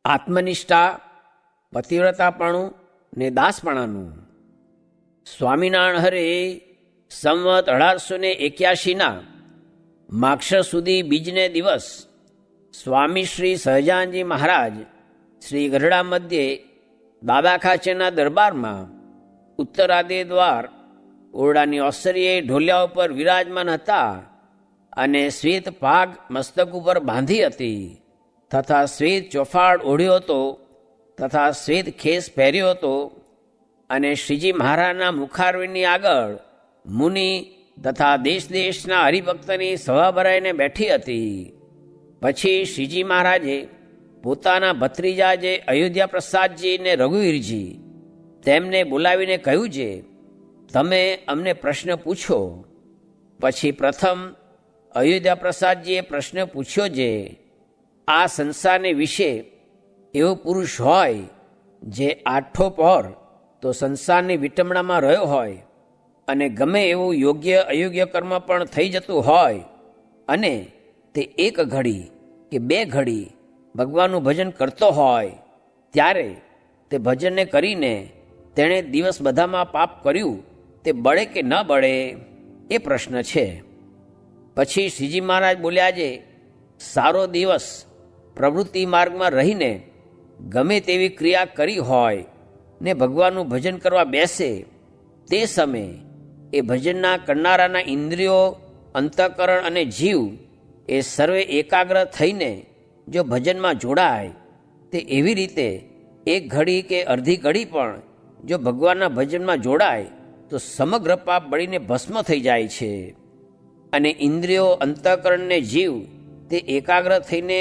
આત્મનિષ્ઠા, પતિવ્રતાપણું ને દાસપણાનું. સ્વામિનારાયણ હરે સંવત 1881ના માક્ષર સુધી બીજને દિવસ સ્વામી શ્રી સહજાનજી મહારાજ શ્રી ગઢડા મધ્યે દાદા ખાચરના દરબારમાં ઉત્તરાદે દ્વાર ઓરડાની ઓસરીએ ઢોલિયા ઉપર વિરાજમાન હતા અને શ્વેત પાગ મસ્તક ઉપર બાંધી હતી તથા શ્વેત ચોફાડ ઓઢ્યો હતો તથા શ્વેત ખેસ પહેર્યો હતો અને શ્રીજી મહારાજના મુખારવિંદની આગળ મુનિ તથા દેશ દેશના હરિભક્તની સભા ભરાઈને બેઠી હતી. પછી શ્રીજી મહારાજે પોતાના ભત્રીજા જે અયોધ્યા પ્રસાદજી ને રઘુવીરજી તેમને બોલાવીને કહ્યું છે, તમે અમને પ્રશ્ન પૂછો. પછી પ્રથમ અયોધ્યા પ્રસાદજીએ પ્રશ્ન પૂછ્યો છે, આ સંસારને વિશે એવો પુરુષ હોય જે આઠો પહોર તો સંસારની વિટમણામાં રહ્યો હોય અને ગમે એવું યોગ્ય અયોગ્ય કર્મ પણ થઈ જતું હોય અને તે એક ઘડી કે બે ઘડી ભગવાનનું ભજન કરતો હોય ત્યારે તે ભજનને કરીને તેણે દિવસ બધામાં પાપ કર્યું તે બળે કે ન બળે એ પ્રશ્ન છે. પછી શ્રીજી મહારાજ બોલ્યા છે, સારો દિવસ પ્રવૃત્તિ માર્ગમાં રહીને ગમે તેવી ક્રિયા કરી હોય ને ભગવાનનું ભજન કરવા બેસે તે સમયે એ ભજનના કરનારાના ઇન્દ્રિયો, અંતઃકરણ અને જીવ એ સર્વે એકાગ્ર થઈને જો ભજનમાં જોડાય તે એવી રીતે એક ઘડી કે અડધી ઘડી પણ જો ભગવાનના ભજનમાં જોડાય તો સમગ્ર પાપ બળીને ભસ્મ થઈ જાય છે. અને ઇન્દ્રિયો, અંતઃકરણ ને જીવ તે એકાગ્ર થઈને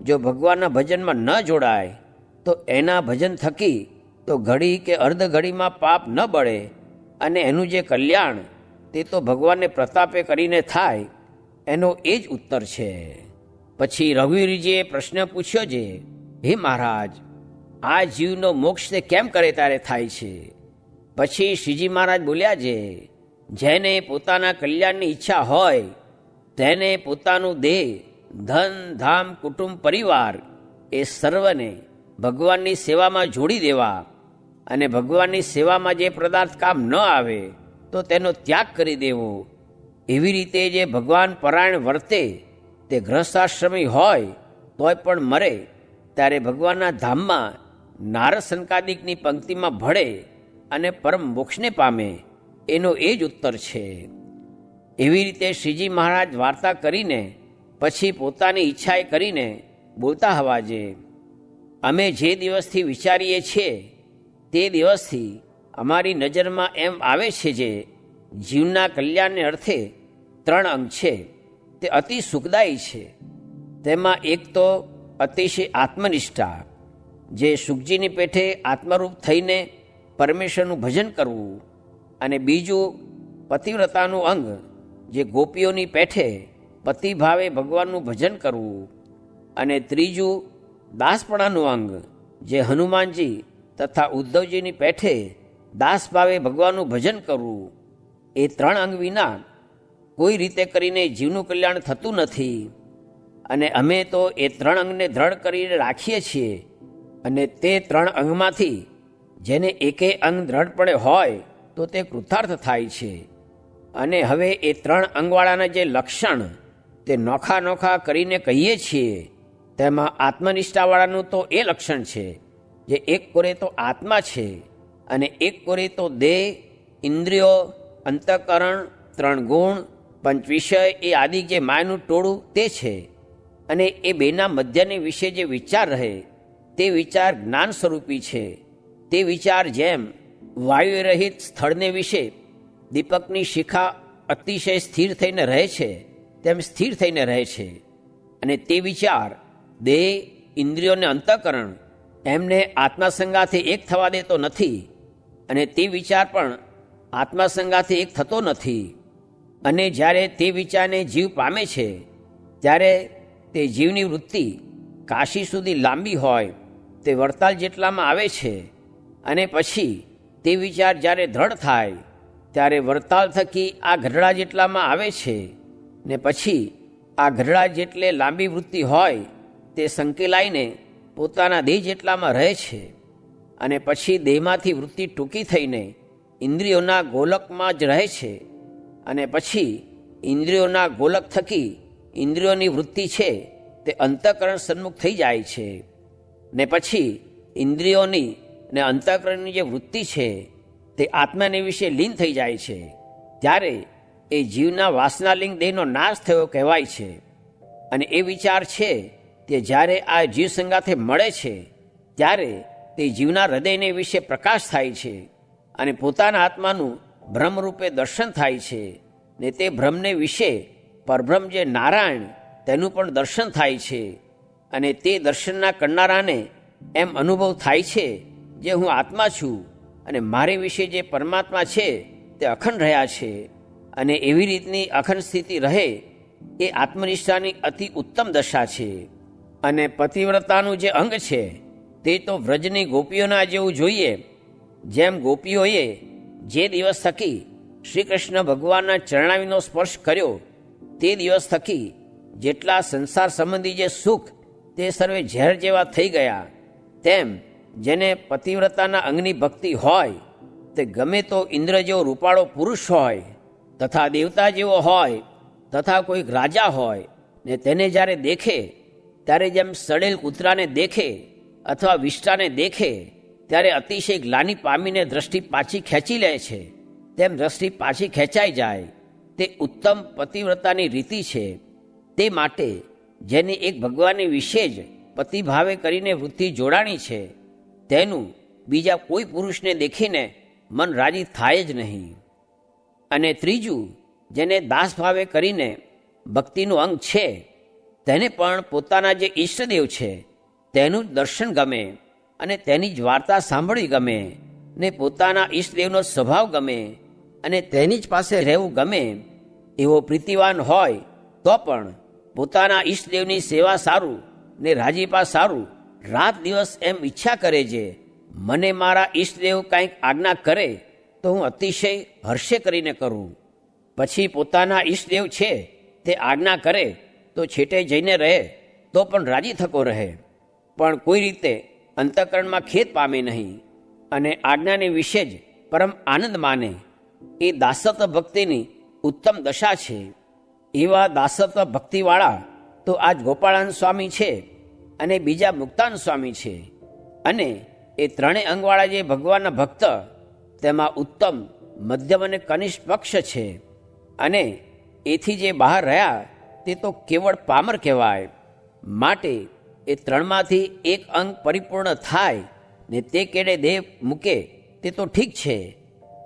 જો ભગવાનના ભજનમાં ન જોડાય તો એના ભજન થકી તો ઘડી કે અર્ધ ઘડીમાં પાપ ન બળે અને એનું જે કલ્યાણ તે તો ભગવાનને પ્રતાપે કરીને થાય એનો એ જ ઉત્તર છે. પછી રઘુવીરજીએ પ્રશ્ન પૂછ્યો છે, હે મહારાજ, આ જીવનો મોક્ષ તે કેમ કરે ત્યારે થાય છે? પછી શ્રીજી મહારાજ બોલ્યા છે, જેને પોતાના કલ્યાણની ઈચ્છા હોય તેને પોતાનું દેહ, ધન, ધામ, કુટુંબ, પરિવાર એ સર્વને ભગવાનની સેવામાં જોડી દેવા અને ભગવાનની સેવામાં જે પદાર્થ કામ ન આવે તો તેનો ત્યાગ કરી દેવો. એવી રીતે જે ભગવાન પરાયણ વર્તે તે ગૃહસ્થાશ્રમી હોય તોય પણ મરે ત્યારે ભગવાનના ધામમાં નારદ સંકાદિકની પંક્તિમાં ભળે અને પરમ મોક્ષને પામે એનો એ જ ઉત્તર છે. એવી રીતે શ્રીજી મહારાજ વાર્તા કરીને પછી પોતાની ઈચ્છાએ કરીને બોલતા હવા છે, અમે જે દિવસથી વિચારીએ છીએ તે દિવસથી અમારી નજરમાં એમ આવે છે જે જીવના કલ્યાણને અર્થે 3 અંગ છે તે અતિ સુખદાયી છે. તેમાં એક તો અતિશય આત્મનિષ્ઠા, જે સુખજીની પેઠે આત્મરૂપ થઈને પરમેશ્વરનું ભજન કરવું, અને બીજું પતિવ્રતાનું અંગ, જે ગોપીઓની પેઠે પતિભાવે ભગવાનનું ભજન કરવું, અને ત્રીજું દાસપણાનું અંગ, જે હનુમાનજી તથા ઉદ્ધવજીની પેઠે દાસભાવે ભગવાનનું ભજન કરવું. એ 3 અંગ વિના કોઈ રીતે કરીને જીવનું કલ્યાણ થતું નથી. અને અમે તો એ 3 અંગને દ્રઢ કરીને રાખીએ છીએ અને તે 3 અંગમાંથી જેને એકે અંગ દ્રઢપણે હોય તો તે કૃતાર્થ થાય છે. અને હવે એ 3 અંગવાળાના જે લક્ષણ તે નોખા નોખા કરીને કહીએ છીએ તેમાં આત્મનિષ્ઠાવાળાનું તો એ લક્ષણ છે જે એક કોરે તો આત્મા છે અને એક કોરે તો દેહ, ઇન્દ્રિયો, અંતઃકરણ, 3 ગુણ, 5 વિષય એ આદિ જે માયાનું ટોળું તે છે. અને એ બેના મધ્યને વિશે જે વિચાર રહે તે વિચાર જ્ઞાન સ્વરૂપી છે. તે વિચાર જેમ વાયુ રહિત સ્થળને વિશે દીપકની શિખા અતિશય સ્થિર થઈને રહે છે તેમ સ્થિર થઈને રહે છે. અને તે વિચાર દેહ, ઇન્દ્રિયોને અંતઃકરણ એમને આત્માસંગાથી એક થવા દેતો નથી અને તે વિચાર પણ આત્માસંગાથી એક થતો નથી. અને જ્યારે તે વિચારને જીવ પામે છે ત્યારે તે જીવની વૃત્તિ કાશી સુધી લાંબી હોય તે વરતાલ જેટલામાં આવે છે. અને પછી તે વિચાર જ્યારે દ્રઢ થાય ત્યારે વરતાલ થકી આ ગઢડા જેટલામાં આવે છે ને પછી આ ગઢડા જેટલે લાંબી વૃત્તિ હોય તે સંકેલાઈને પોતાના દેહ જેટલામાં રહે છે અને પછી દેહમાંથી વૃત્તિ ટૂંકી થઈને ઇન્દ્રિયોના ગોલકમાં જ રહે છે અને પછી ઇન્દ્રિયોના ગોલક થકી ઇન્દ્રિયોની વૃત્તિ છે તે અંતઃકરણ સન્મુખ થઈ જાય છે ને પછી ઇન્દ્રિયોની ને અંતઃકરણની જે વૃત્તિ છે તે આત્માને વિશે લીન થઈ જાય છે, ત્યારે એ જીવના વાસનાલિંગ દેહનો નાશ થયો કહેવાય છે. અને એ વિચાર છે તે જ્યારે આ જીવ સંગાથે મળે છે ત્યારે તે જીવના હૃદયને વિશે પ્રકાશ થાય છે અને પોતાના આત્માનું બ્રહ્મરૂપે દર્શન થાય છે ને તે બ્રહ્મને વિશે પરબ્રહ્મ જે નારાયણ તેનું પણ દર્શન થાય છે. અને તે દર્શનના કરનારાને એમ અનુભવ થાય છે જે હું આત્મા છું અને મારી વિશે જે પરમાત્મા છે તે અખંડ રહ્યા છે. અને એવી રીતની અખંડ સ્થિતિ રહે એ આત્મનિષ્ઠાની અતિ ઉત્તમ દશા છે. અને પતિવ્રતાનું જે અંગ છે તે તો વ્રજની ગોપીઓના જેવું જોઈએ. જેમ ગોપીઓએ જે દિવસ થકી શ્રી કૃષ્ણ ભગવાનના ચરણાવીનો સ્પર્શ કર્યો તે દિવસ થકી જેટલા સંસાર સંબંધી જે સુખ તે સર્વે ઝેર જેવા થઈ ગયા, તેમ જેને પતિવ્રતાના અંગની ભક્તિ હોય તે ગમે તો ઇન્દ્ર જેવો રૂપાળો પુરુષ હોય તથા દેવતા જેવો હોય તથા કોઈક રાજા હોય ને તેને જ્યારે દેખે ત્યારે જેમ સડેલ કૂતરાને દેખે અથવા વિષ્ટાને દેખે ત્યારે અતિશય ગ્લાનિ પામીને દ્રષ્ટિ પાછી ખેંચી લે છે, તેમ દ્રષ્ટિ પાછી ખેંચાઈ જાય. તે ઉત્તમ પતિવ્રતાની રીતિ છે. તે માટે જેની એક ભગવાનની વિશે જ પતિભાવે કરીને વૃત્તિ જોડાણી છે તેનું બીજા કોઈ પુરુષને દેખીને મન રાજી થાય જ નહીં. અને ત્રીજું, જેને દાસભાવે કરીને ભક્તિનું અંગ છે તેને પણ પોતાના જે ઈષ્ટદેવ છે તેનું જ દર્શન ગમે અને તેની જ વાર્તા સાંભળવી ગમે ને પોતાના ઈષ્ટદેવનો સ્વભાવ ગમે અને તેની જ પાસે રહેવું ગમે. એવો પ્રીતિવાન હોય તો પણ પોતાના ઈષ્ટદેવની સેવા સારું ને રાજીપા સારું રાત દિવસ એમ ઈચ્છા કરે છે મને મારા ઈષ્ટદેવ કંઈક આજ્ઞા કરે તો હું અતિશય હર્ષે કરીને કરું. પછી પોતાના ઈષ્ટદેવ છે તે આજ્ઞા કરે તો છેટે જઈને રહે તો પણ રાજી થકો રહે, પણ કોઈ રીતે અંતઃકરણમાં ખેદ પામે નહીં અને આજ્ઞાને વિશે જ પરમ આનંદ માને. એ દાસત્વ ભક્તિની ઉત્તમ દશા છે. એવા દાસત્વ ભક્તિવાળા તો આજ ગોપાળાન સ્વામી છે અને બીજા મુક્તાન સ્વામી છે. અને એ ત્રણેય અંગવાળા જે ભગવાનના ભક્ત તેમાં ઉત્તમ, મધ્યમ અને કનિષ્ઠ પક્ષ છે. અને એથી જે બહાર રહ્યા તે તો કેવળ પામર કહેવાય. માટે એ ત્રણમાંથી એક અંગ પરિપૂર્ણ થાય ને તે કેડે દેહ મૂકે તે તો ઠીક છે.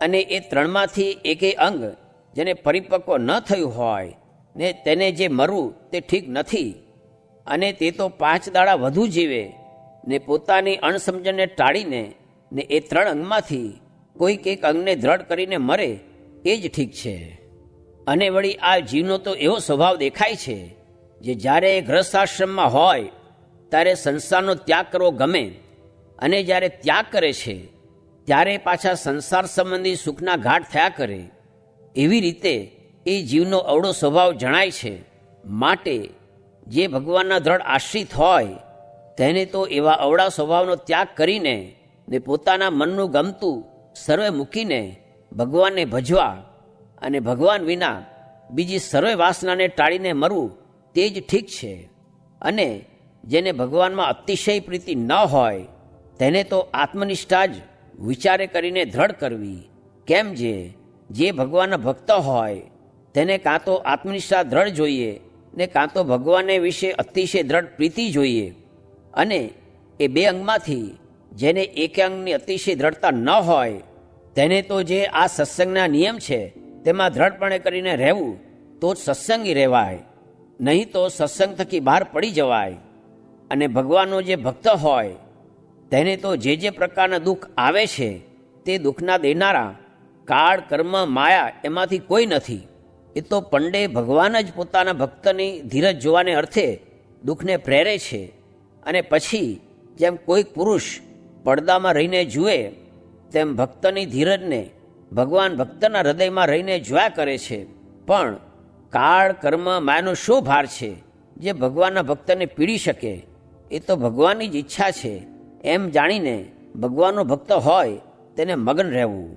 અને એ ત્રણમાંથી એકેય અંગ જેને પરિપક્વ ન થયું હોય ને તેને જે મરવું તે ઠીક નથી. અને તે તો 5 દાડા વધુ જીવે ને પોતાની અણસમજણને ટાળીને ને એ ત્રણ અંગમાંથી કોઈક એક અંગને દ્રઢ કરીને મરે એ જ ઠીક છે. અને વળી આ જીવનો તો એવો સ્વભાવ દેખાય છે જે જ્યારે ગૃહસ્થાશ્રમમાં હોય ત્યારે સંસારનો ત્યાગ કરવો ગમે અને જ્યારે ત્યાગ કરે છે ત્યારે પાછા સંસાર સંબંધી સુખના ઘાટ થયા કરે. એવી રીતે એ જીવનો અવળો સ્વભાવ જણાય છે. માટે જે ભગવાનના દ્રઢ આશ્રિત હોય તેને તો એવા અવળા સ્વભાવનો ત્યાગ કરીને ને પોતાના મનનું ગમતું સર્વે મૂકીને ભગવાનને ભજવા અને ભગવાન વિના બીજી સર્વે વાસનાને ટાળીને મરવું તે જ ઠીક છે. અને જેને ભગવાનમાં અતિશય પ્રીતિ ન હોય તેને તો આત્મનિષ્ઠા જ વિચારે કરીને દ્રઢ કરવી. કેમ જે ભગવાનના ભક્ત હોય તેને કાં તો આત્મનિષ્ઠા દ્રઢ જોઈએ ને કાં તો ભગવાનને વિશે અતિશય દ્રઢ પ્રીતિ જોઈએ. અને એ બે અંગમાંથી જેને એક અંગની અતિશય દ્રઢતા ન હોય તેને તો જે આ સત્સંગના નિયમ છે તેમાં દ્રઢપણે કરીને રહેવું તો જ સત્સંગી રહેવાય, નહીં તો સત્સંગ થકી બહાર પડી જવાય. અને ભગવાનનો જે ભક્ત હોય તેને તો જે પ્રકારના દુઃખ આવે છે તે દુઃખના દેનારા કાળ, કર્મ, માયા એમાંથી કોઈ નથી. એ તો પંડે ભગવાન જ પોતાના ભક્તની ધીરજ જોવાને અર્થે દુઃખને પ્રેરે છે. અને પછી જેમ કોઈક પુરુષ પડદામાં રહીને જુએ તેમ ભક્તની ધીરજને ભગવાન ભક્તના હૃદયમાં રહીને જોયા કરે છે. પણ કાળ, કર્મ, માયાનો શો ભાર છે જે ભગવાનના ભક્તને પીડી શકે? એ તો ભગવાનની જ ઈચ્છા છે એમ જાણીને ભગવાનનો ભક્ત હોય તેને મગન રહેવું.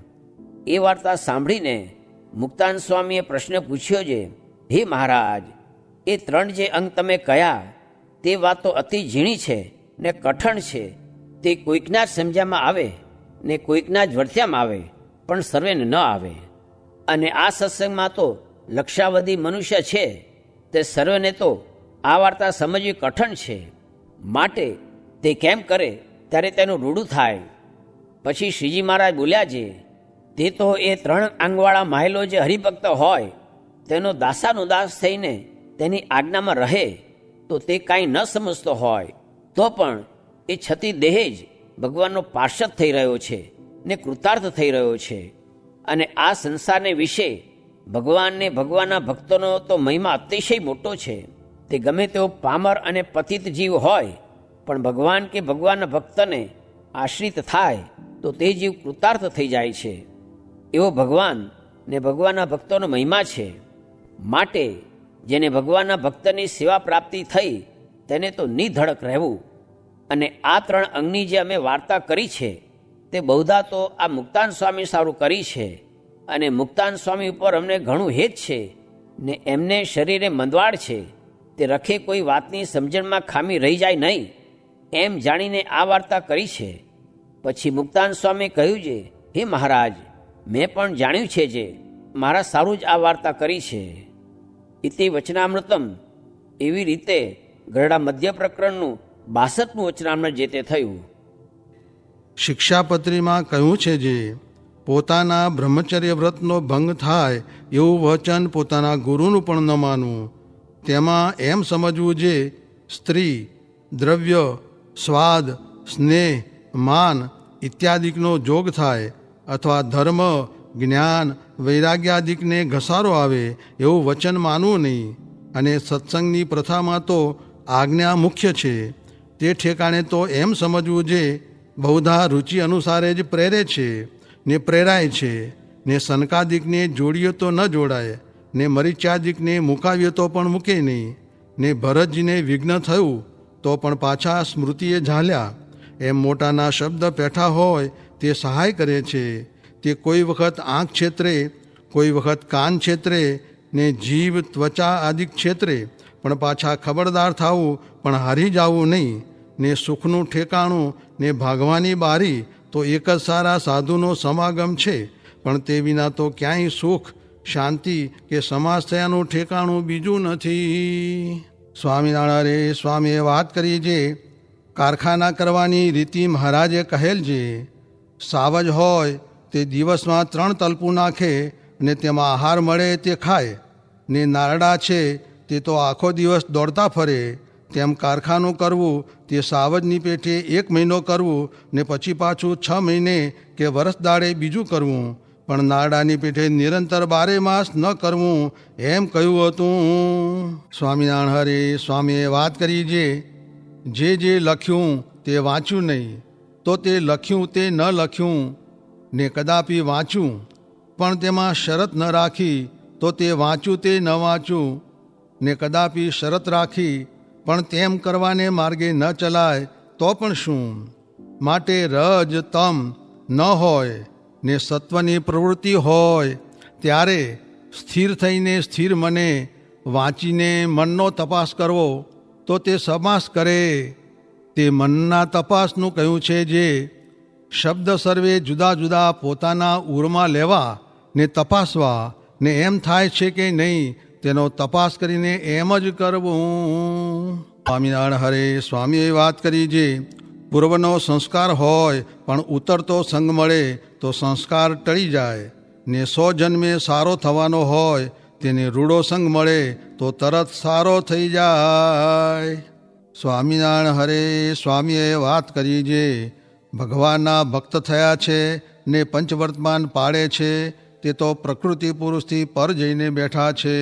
એ વાર્તા સાંભળીને મુક્તાન સ્વામીએ પ્રશ્ન પૂછ્યો છે, હે મહારાજ, એ 3 જે અંગ તમે કહ્યા તે વાતો અતિ ઝીણી છે ને કઠણ છે. તે કોઈકના જ સમજ્યામાં આવે ને કોઈકના જ વર્ત્યામાં આવે, પણ સર્વેને ન આવે. અને આ સત્સંગમાં તો લક્ષાવધિ મનુષ્ય છે, તે સર્વેને તો આ વાર્તા સમજવી કઠણ છે. માટે તે કેમ કરે ત્યારે તેનું રૂડું થાય. પછી શ્રીજી મહારાજ બોલ્યા છે, તે તો એ 3 આંગવાળા માહેલો જે હરિભક્ત હોય તેનો દાસાનુદાસ થઈને તેની આજ્ઞામાં રહે તો તે કાંઈ ન સમજતો હોય તો પણ એ છતી દેહે જ ભગવાનનો પાર્ષદ થઈ રહ્યો છે ને કૃતાર્થ થઈ રહ્યો છે. અને આ સંસારને વિશે ભગવાનને ભગવાનના ભક્તોનો તો મહિમા અતિશય મોટો છે. તે ગમે તેવો પામર અને પતિત જીવ હોય, પણ ભગવાન કે ભગવાનના ભક્તને આશ્રિત થાય તો તે જીવ કૃતાર્થ થઈ જાય છે. એવો ભગવાન ને ભગવાનના ભક્તોનો મહિમા છે. માટે જેને ભગવાનના ભક્તની સેવા પ્રાપ્તિ થઈ તેને તો નિધડક રહેવું. અને આ 3 અંગની જે અમે વાર્તા કરી છે તે બહુધા તો આ મુક્તાન સ્વામી સારું કરી છે. અને મુક્તાન સ્વામી ઉપર અમને ઘણું હેત છે ને એમને શરીરે મંદવાડ છે. તે રખે કોઈ વાતની સમજણમાં ખામી રહી જાય નહીં એમ જાણીને આ વાર્તા કરી છે. પછી મુક્તાન સ્વામી કહ્યું છે, હે મહારાજ, મેં પણ જાણ્યું છે જે મારા સારું જ આ વાર્તા કરી છે. ઇતિ વચનામૃતમ. એવી રીતે ગરડા મધ્ય પ્રકરણનું 62મું વચનામૃત જે તે થયું. શિક્ષાપત્રીમાં કહ્યું છે જે પોતાના બ્રહ્મચર્ય વ્રતનો ભંગ થાય એવું વચન પોતાના ગુરુનું પણ ન માનવું. તેમાં એમ સમજવું જે સ્ત્રી, દ્રવ્ય, સ્વાદ, સ્નેહ, માન ઇત્યાદિકનો જોગ થાય અથવા ધર્મ, જ્ઞાન, વૈરાગ્યાદિકને ઘસારો આવે એવું વચન માનવું નહીં. અને સત્સંગની પ્રથામાં તો આજ્ઞા મુખ્ય છે. તે ઠેકાણે તો એમ સમજવું જે બહુધા રુચિ અનુસારે જ પ્રેરે છે ને પ્રેરાય છે. ને સનકાદિકને જોડીએ તો ન જોડાય, ને મરીચાદિકને મુકાવીએ તો પણ મૂકે નહીં. ને ભરતજીને વિઘ્ન થયું તો પણ પાછા સ્મૃતિએ ઝાલ્યા. એમ મોટાના શબ્દ પેઠા હોય તે સહાય કરે છે. તે કોઈ વખત આંખ છેતરે, કોઈ વખત કાન છેતરે, ને જીવ, ત્વચા આદિક છેતરે, પણ પાછા ખબરદાર થવું પણ હારી જવું નહીં. ને સુખનું ઠેકાણું ને ભાગવાની બારી તો એક જ સારા સાધુનો સમાગમ છે, પણ તે વિના તો ક્યાંય સુખ, શાંતિ કે સમાસ થયાનું ઠેકાણું બીજું નથી. સ્વામિનારાયણ સ્વામીએ વાત કરી જે કારખાના કરવાની રીતિ મહારાજે કહેલ છે. સાવજ હોય તે દિવસમાં 3 તલપું નાખે ને તેમાં આહાર મળે તે ખાય. ને નારડા છે તે તો આખો દિવસ દોડતા ફરે. તેમ કારખાનું કરવું તે સાવજની પેઠે 1 મહિનો કરવું ને પછી પાછું 6 મહિને કે વરસ દાડે બીજું કરવું, પણ નારડાની પેઠે નિરંતર 12 માસ ન કરવું એમ કહ્યું હતું. સ્વામિનારાયણ હરે સ્વામીએ વાત કરી જે લખ્યું તે વાંચ્યું નહીં તો તે લખ્યું તે ન લખ્યું ને કદાપી વાંચ્યું, પણ તેમાં શરત ન રાખી તો તે વાંચ્યું તે ન વાંચ્યું, ને કદાપી શરત રાખી પણ તેમ કરવાને માર્ગે ન ચલાય તો પણ શું. માટે રજ તમ ન હોય ને સત્વની પ્રવૃત્તિ હોય ત્યારે સ્થિર થઈને સ્થિર મને વાંચીને મનનો તપાસ કરવો તો તે સમાસ કરે. તે મનના તપાસનું કહ્યું છે જે શબ્દ સર્વે જુદા જુદા પોતાના ઉરમાં લેવા ને તપાસવા, ને એમ થાય છે કે નહીં તેનો તપાસ કરીને એમ જ કરવું. સ્વામિનારાયણ હરે સ્વામીએ વાત કરી જે પૂર્વનો સંસ્કાર હોય પણ ઉતરતો સંગ મળે તો સંસ્કાર ટળી જાય, ને 100 જન્મે સારો થવાનો હોય તેને રૂડો સંગ મળે તો તરત સારો થઈ જાય. સ્વામિનારાયણ હરે સ્વામીએ વાત કરી જે ભગવાનના ભક્ત થયા છે ને પંચવર્તમાન પાડે છે તે તો પ્રકૃતિ પુરુષથી પર જઈને બેઠા છે.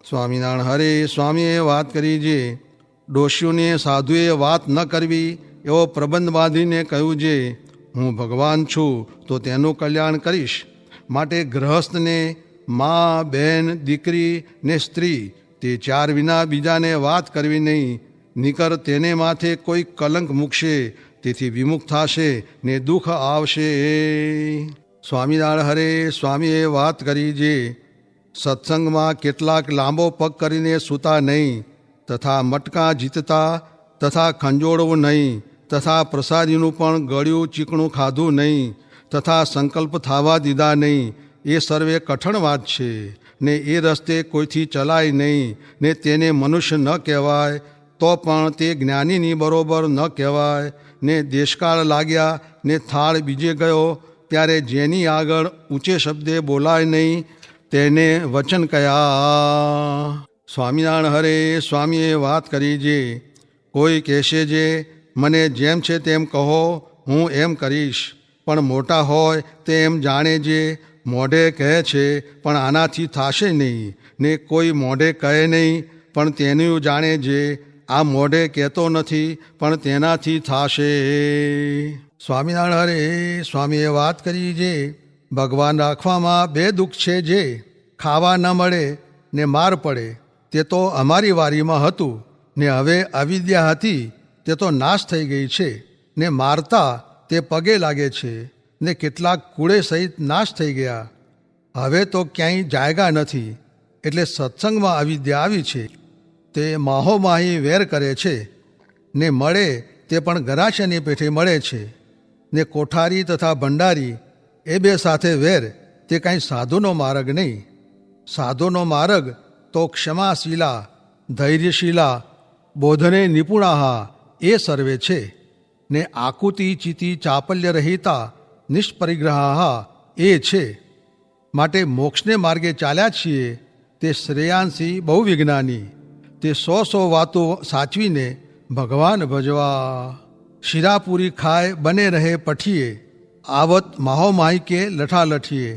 સ્વામિનારાયણ હરે સ્વામીએ વાત કરી જે ડોશીઓને સાધુએ વાત ન કરવી એવો પ્રબંધ બાંધીને કહ્યું જે હું ભગવાન છું તો તેનું કલ્યાણ કરીશ. માટે ગ્રહસ્થને મા, બહેન, દીકરી ને સ્ત્રી તે 4 વિના બીજાને વાત કરવી નહીં. નિકર તેને માથે કોઈ કલંક મૂકશે, તેથી વિમુખ થશે ને દુઃખ આવશે. સ્વામિનારાયણ હરે સ્વામીએ વાત કરી જે સત્સંગમાં કેટલાક લાંબો પગ કરીને સૂતા નહીં, તથા મટકા જીતતા, તથા ખંજોળવું નહીં, તથા પ્રસાદીનું પણ ગળ્યું ચીકણું ખાધું નહીં, તથા સંકલ્પ થવા દીધા નહીં, એ સર્વે કઠણ વાત છે. ને એ રસ્તે કોઈથી ચલાય નહીં, ને તેને મનુષ્ય ન કહેવાય, તો પણ તે જ્ઞાનીની બરોબર ન કહેવાય. ને દેશકાળ લાગ્યા ને થાળ બીજે ગયો, ત્યારે જેની આગળ ઊંચે શબ્દે બોલાય નહીં, તેને વચન કયા. સ્વામિનારાયણ હરે સ્વામીએ વાત કરી જે કોઈ કહેશે જે મને જેમ છે તેમ કહો, હું એમ કરીશ. પણ મોટા હોય તે એમ જાણે જે મોઢે કહે છે પણ આનાથી થશે નહીં, ને કોઈ મોઢે કહે નહીં પણ તેનું જાણે જે આ મોઢે કહેતો નથી પણ તેનાથી થશે. સ્વામિનારાયણ હરે સ્વામીએ વાત કરી જે ભગવાન રાખવામાં બે દુઃખ છે જે ખાવા ન મળે ને માર પડે, તે તો અમારી વારીમાં હતું, ને હવે અવિદ્યા હતી તે તો નાશ થઈ ગઈ છે, ને મારતા તે પગે લાગે છે, ને કેટલાક કુળે સહિત નાશ થઈ ગયા, હવે તો ક્યાંય જાયગા નથી. એટલે સત્સંગમાં અવિદ્યા આવી છે, તે માહોમાહી વેર કરે છે, ને મળે તે પણ ગરાશની પેઠે મળે છે. ને કોઠારી તથા ભંડારી એ બે સાથે વેર, તે કાંઈ સાધુનો માર્ગ નહીં. સાધુનો માર્ગ તો ક્ષમાશીલા, ધૈર્યશીલા, બોધને નિપુણાહા એ સર્વે છે. ને આકુતિ ચિતિ ચાપલ્ય રહિતા નિષ્પરિગ્રહાહા એ છે. માટે મોક્ષને માર્ગે ચાલ્યા છીએ તે શ્રેયાંસી બહુ વિજ્ઞાની, તે 100 વાતો સાચવીને ભગવાન ભજવા. શિરાપુરી ખાય બને રહે પઠીએ, આવત માહોમાહી કે લઠાલઠીએ,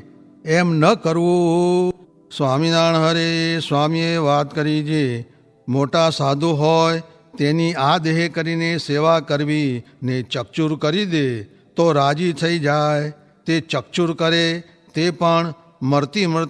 એમ ન કરવું. સ્વામિનારાયણ હરે સ્વામીએ વાત કરી જે મોટા સાધુ હોય તેની આ દેહ કરીને સેવા કરવી, ને ચકચૂર કરી દે તો રાજી થઈ જાય. તે ચકચૂર કરે તે પણ મરતી